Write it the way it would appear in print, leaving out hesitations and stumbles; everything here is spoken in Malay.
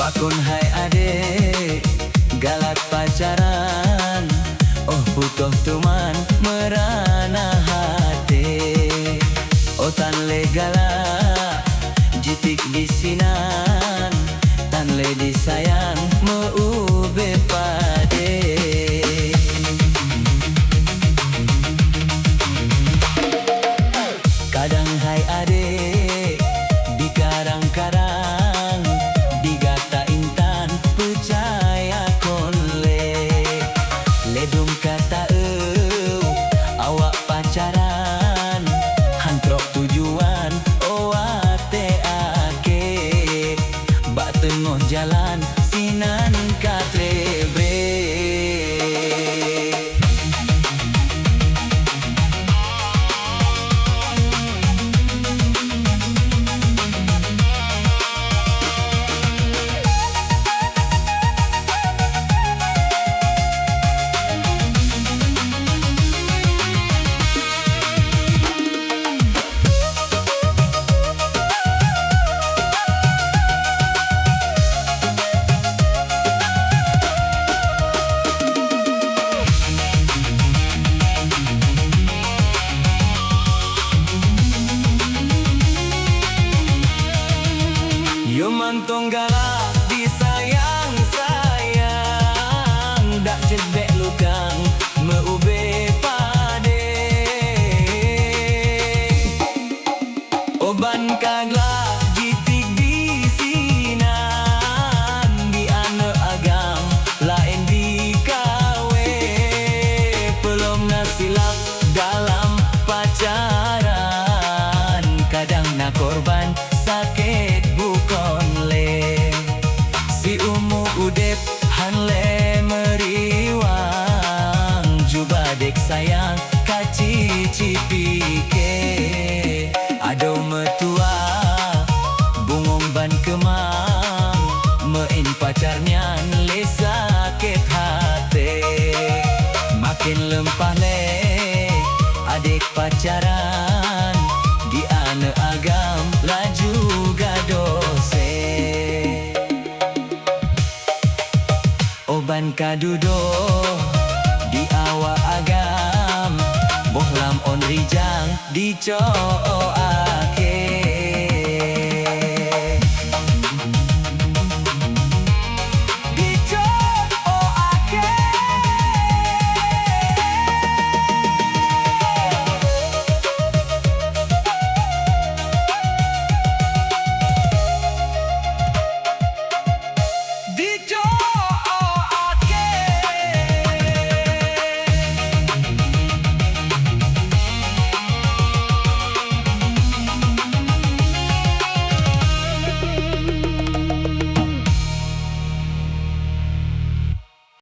Pakun hai adek, galak pacaran, oh butuh teman merana hati. Oh tan le galak, jitik bisinan, tan le disayang meube pade. Kadang hai adek, di karang-karang digata intan percaya konle. Ledung kata awak pacaran, hantrok tujuan ate ake. Bak tengah jalan sinan katrebre. Yo mantong galak disayang-sayang, dak cedek lukang meube pade. Oban kagla jitik bisinan, di ane agam lain di kawe. Pelom nasilap dalam pacaran, kadang na korban sakit bukan le. Si umu udep hanle meriwang, juba dek sayang kaci cipike. Ado metua bungong ban kemang, mein pacarnya le sakit hati. Makin lempah le adik pacaran, di ane agam laju gadose. Oban kadudo di awak agam, bohlam on rijang di coa.